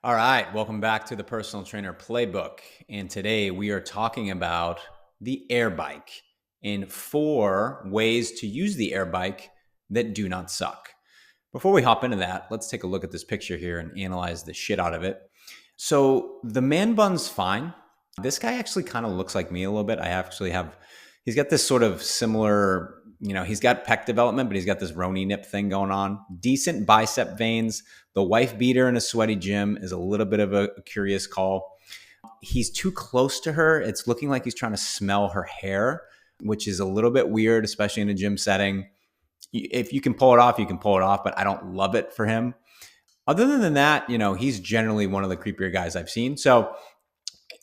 All right, welcome back to the Personal Trainer Playbook. And today we are talking about the air bike and 4 ways to use the air bike that do not suck. Before we hop into that, let's take a look at this picture here and analyze the shit out of it. So the man bun's fine. This guy actually kind of looks like me a little bit. He's got this sort of similar, he's got pec development, but he's got this Roni nip thing going on. Decent bicep veins. The wife beater in a sweaty gym is a little bit of a curious call. He's too close to her. It's looking like he's trying to smell her hair, which is a little bit weird, especially in a gym setting. If you can pull it off, you can pull it off, but I don't love it for him. Other than that, he's generally one of the creepier guys I've seen. So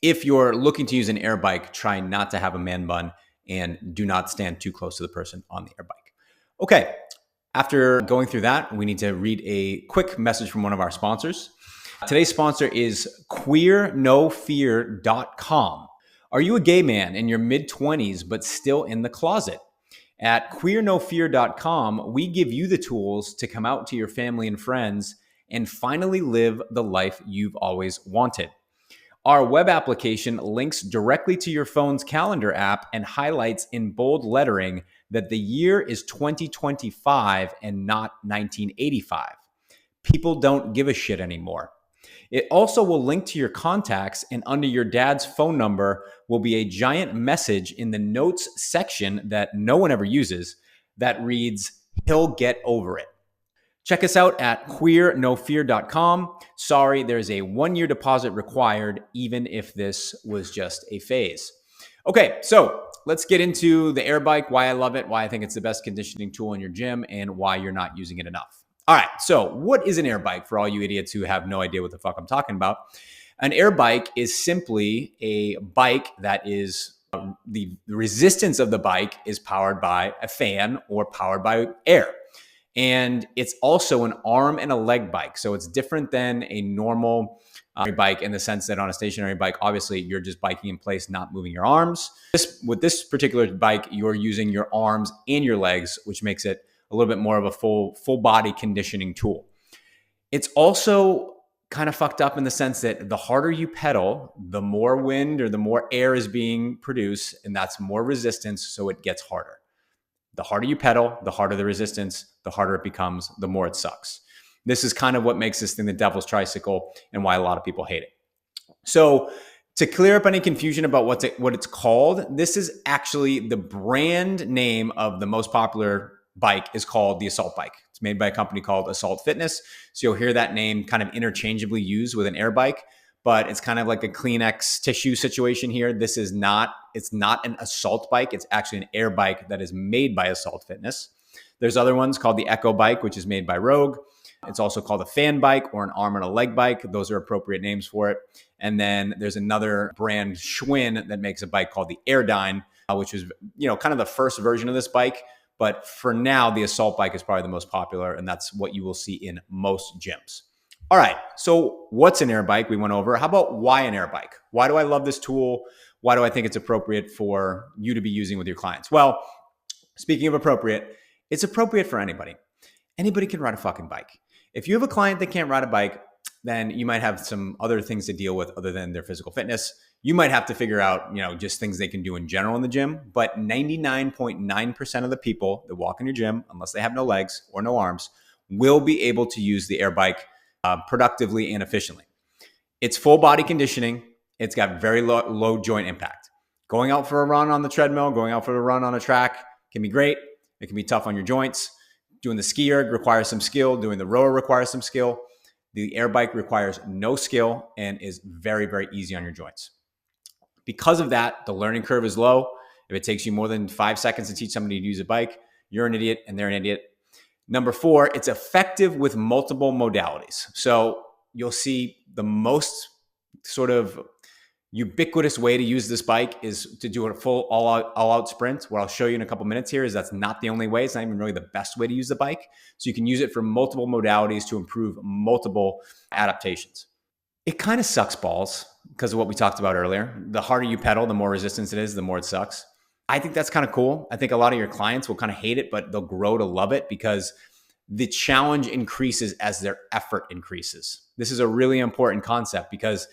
if you're looking to use an air bike, try not to have a man bun and do not stand too close to the person on the air bike. Okay, after going through that, we need to read a quick message from one of our sponsors. Today's sponsor is queernofear.com. Are you a gay man in your mid-20s but still in the closet? At queernofear.com, we give you the tools to come out to your family and friends and finally live the life you've always wanted. Our web application links directly to your phone's calendar app and highlights in bold lettering that the year is 2025 and not 1985. People don't give a shit anymore. It also will link to your contacts, and under your dad's phone number will be a giant message in the notes section that no one ever uses that reads, "He'll get over it." Check us out at queernofear.com. Sorry, there's a 1-year deposit required, even if this was just a phase. Okay, so let's get into the air bike, why I love it, why I think it's the best conditioning tool in your gym, and why you're not using it enough. All right, so what is an air bike for all you idiots who have no idea what the fuck I'm talking about? An air bike is simply a bike that is, the resistance of the bike is powered by a fan or powered by air. And it's also an arm and a leg bike. So it's different than a normal bike in the sense that on a stationary bike, obviously you're just biking in place, not moving your arms. With this particular bike, you're using your arms and your legs, which makes it a little bit more of a full body conditioning tool. It's also kind of fucked up in the sense that the harder you pedal, the more wind or the more air is being produced, and that's more resistance, so it gets harder. The harder you pedal, the harder the resistance, the harder it becomes, the more it sucks. This is kind of what makes this thing the devil's tricycle and why a lot of people hate it. So to clear up any confusion about what it's called, this is actually the brand name of the most popular bike is called the Assault Bike. It's made by a company called Assault Fitness. So you'll hear that name kind of interchangeably used with an air bike, but it's kind of like a Kleenex tissue situation here. It's not an assault bike. It's actually an air bike that is made by Assault Fitness. There's other ones called the Echo Bike, which is made by Rogue. It's also called a fan bike or an arm and a leg bike. Those are appropriate names for it. And then there's another brand, Schwinn, that makes a bike called the Airdyne, which is, kind of the first version of this bike. But for now, the Assault Bike is probably the most popular, and that's what you will see in most gyms. All right, so what's an air bike? We went over. How about why an air bike? Why do I love this tool? Why do I think it's appropriate for you to be using with your clients? Well, speaking of appropriate, it's appropriate for anybody. Anybody can ride a fucking bike. If you have a client that can't ride a bike, then you might have some other things to deal with other than their physical fitness. You might have to figure out, just things they can do in general in the gym. But 99.9% of the people that walk in your gym, unless they have no legs or no arms, will be able to use the air bike productively and efficiently. It's full body conditioning. It's got very low joint impact. Going out for a run on the treadmill, going out for a run on a track can be great. It can be tough on your joints. Doing the ski erg requires some skill. Doing the rower requires some skill. The air bike requires no skill and is very, very easy on your joints. Because of that, the learning curve is low. If it takes you more than 5 seconds to teach somebody to use a bike, you're an idiot and they're an idiot. Number 4, it's effective with multiple modalities. So you'll see the most sort of ubiquitous way to use this bike is to do a full all-out sprint. What I'll show you in a couple minutes here is that's not the only way. It's not even really the best way to use the bike. So you can use it for multiple modalities to improve multiple adaptations. It kind of sucks balls because of what we talked about earlier. The harder you pedal, the more resistance it is, the more it sucks. I think that's kind of cool. I think a lot of your clients will kind of hate it, but they'll grow to love it because the challenge increases as their effort increases. This is a really important concept because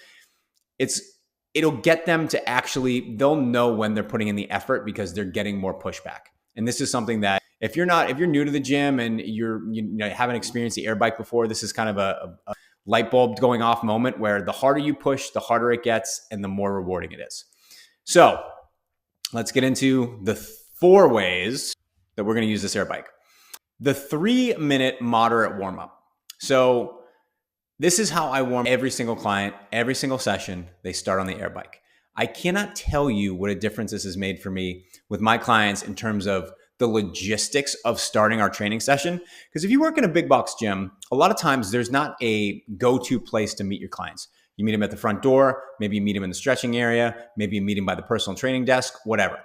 it'll get them to actually, they'll know when they're putting in the effort because they're getting more pushback. And this is something that if you're new to the gym and you haven't experienced the air bike before, this is kind of a light bulb going off moment where the harder you push, the harder it gets and the more rewarding it is. So let's get into the 4 ways that we're going to use this air bike. The 3-minute moderate warm up. So this is how I warm every single client, every single session. They start on the air bike. I cannot tell you what a difference this has made for me with my clients in terms of the logistics of starting our training session. Because if you work in a big box gym, a lot of times there's not a go-to place to meet your clients. You meet them at the front door, maybe you meet them in the stretching area, maybe you meet them by the personal training desk, whatever.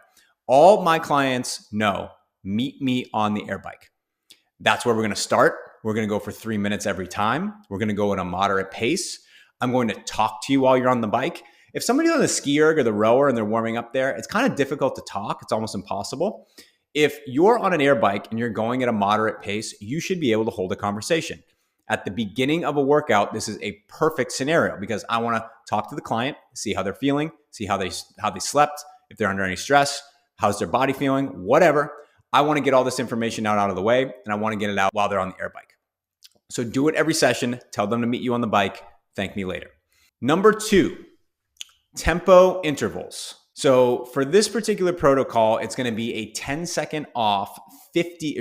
All my clients know, meet me on the air bike. That's where we're going to start. We're going to go for 3 minutes every time. We're going to go at a moderate pace. I'm going to talk to you while you're on the bike. If somebody's on the ski erg or the rower and they're warming up there, it's kind of difficult to talk. It's almost impossible. If you're on an air bike and you're going at a moderate pace, you should be able to hold a conversation. At the beginning of a workout, this is a perfect scenario because I want to talk to the client, see how they're feeling, see how they slept, if they're under any stress, how's their body feeling, whatever. I want to get all this information out of the way, and I want to get it out while they're on the air bike. So do it every session. Tell them to meet you on the bike. Thank me later. Number 2, tempo intervals. So for this particular protocol, it's going to be a 10 second off, 50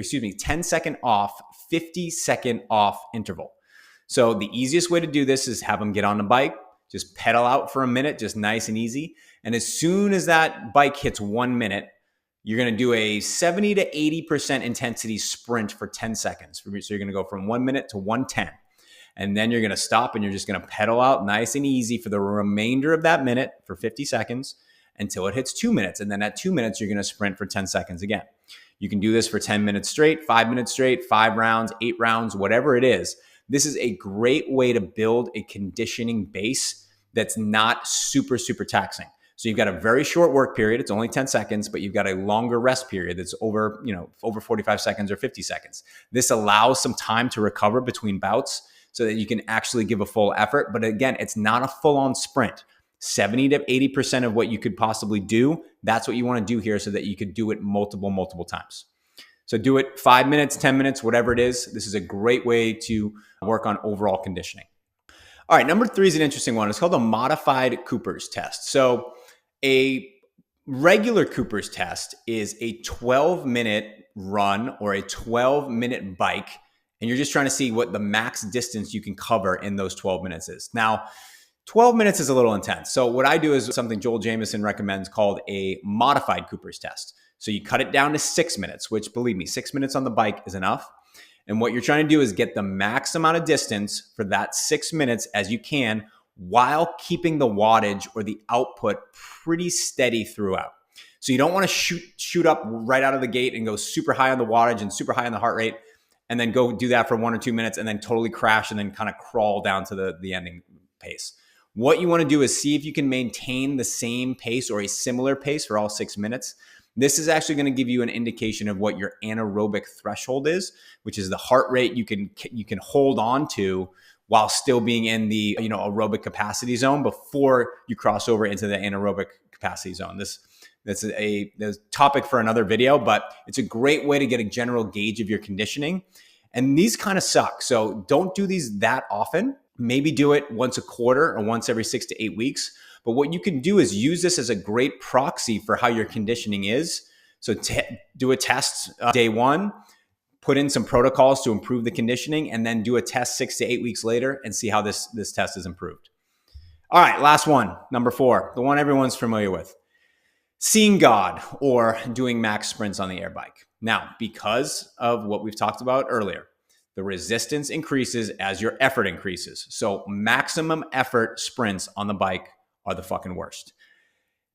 second off interval. So the easiest way to do this is have them get on the bike, just pedal out for a minute, just nice and easy. And as soon as that bike hits 1 minute, you're going to do a 70 to 80% intensity sprint for 10 seconds. So you're going to go from 1 minute to 110. And then you're going to stop and you're just going to pedal out nice and easy for the remainder of that minute for 50 seconds until it hits 2 minutes. And then at 2 minutes, you're going to sprint for 10 seconds again. You can do this for 10 minutes straight, 5 minutes straight, 5 rounds, 8 rounds, whatever it is. This is a great way to build a conditioning base that's not super, super taxing. So you've got a very short work period. It's only 10 seconds, but you've got a longer rest period that's over 45 seconds or 50 seconds. This allows some time to recover between bouts so that you can actually give a full effort. But again, it's not a full-on sprint. 70 to 80% of what you could possibly do, that's what you want to do here so that you could do it multiple times. So do it 5 minutes, 10 minutes, whatever it is. This is a great way to work on overall conditioning. All right, number 3 is an interesting one. It's called a modified Cooper's test. So a regular Cooper's test is a 12-minute run or a 12-minute bike, and you're just trying to see what the max distance you can cover in those 12 minutes is. Now, 12 minutes is a little intense. So what I do is something Joel Jamieson recommends called a modified Cooper's test. So you cut it down to 6 minutes, which believe me, 6 minutes on the bike is enough. And what you're trying to do is get the max amount of distance for that 6 minutes as you can while keeping the wattage or the output pretty steady throughout. So you don't want to shoot up right out of the gate and go super high on the wattage and super high on the heart rate and then go do that for 1 or 2 minutes and then totally crash and then kind of crawl down to the ending pace. What you want to do is see if you can maintain the same pace or a similar pace for all 6 minutes. This is actually going to give you an indication of what your anaerobic threshold is, which is the heart rate you can hold on to while still being in the aerobic capacity zone before you cross over into the anaerobic capacity zone. That's a topic for another video, but it's a great way to get a general gauge of your conditioning. And these kind of suck. So don't do these that often. Maybe do it once a quarter or once every 6 to 8 weeks. But what you can do is use this as a great proxy for how your conditioning is. So do a test day 1, put in some protocols to improve the conditioning, and then do a test 6 to 8 weeks later and see how this test is improved. All right, last one, number 4, the one everyone's familiar with. Seeing God or doing max sprints on the air bike. Now, because of what we've talked about earlier, the resistance increases as your effort increases. So maximum effort sprints on the bike are the fucking worst.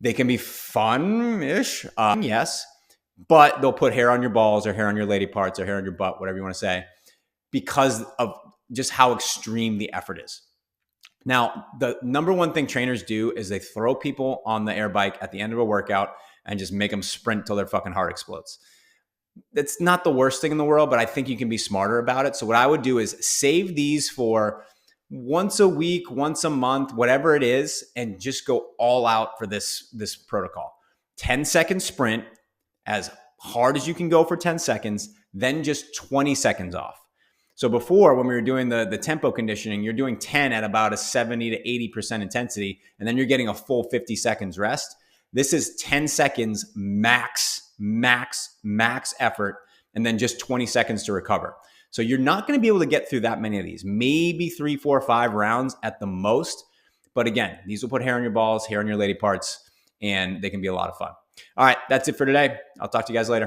They can be fun-ish, yes, but they'll put hair on your balls or hair on your lady parts or hair on your butt, whatever you want to say, because of just how extreme the effort is. Now, the number one thing trainers do is they throw people on the air bike at the end of a workout and just make them sprint till their fucking heart explodes. That's not the worst thing in the world, but I think you can be smarter about it. So what I would do is save these for once a week, once a month, whatever it is, and just go all out for this protocol. 10-second sprint, as hard as you can go for 10 seconds, then just 20 seconds off. So before, when we were doing the tempo conditioning, you're doing 10 at about a 70 to 80% intensity, and then you're getting a full 50 seconds rest. This is 10 seconds max effort, and then just 20 seconds to recover. So you're not going to be able to get through that many of these, maybe 3, 4, 5 rounds at the most. But again, these will put hair on your balls, hair on your lady parts, and they can be a lot of fun. All right, that's it for today. I'll talk to you guys later.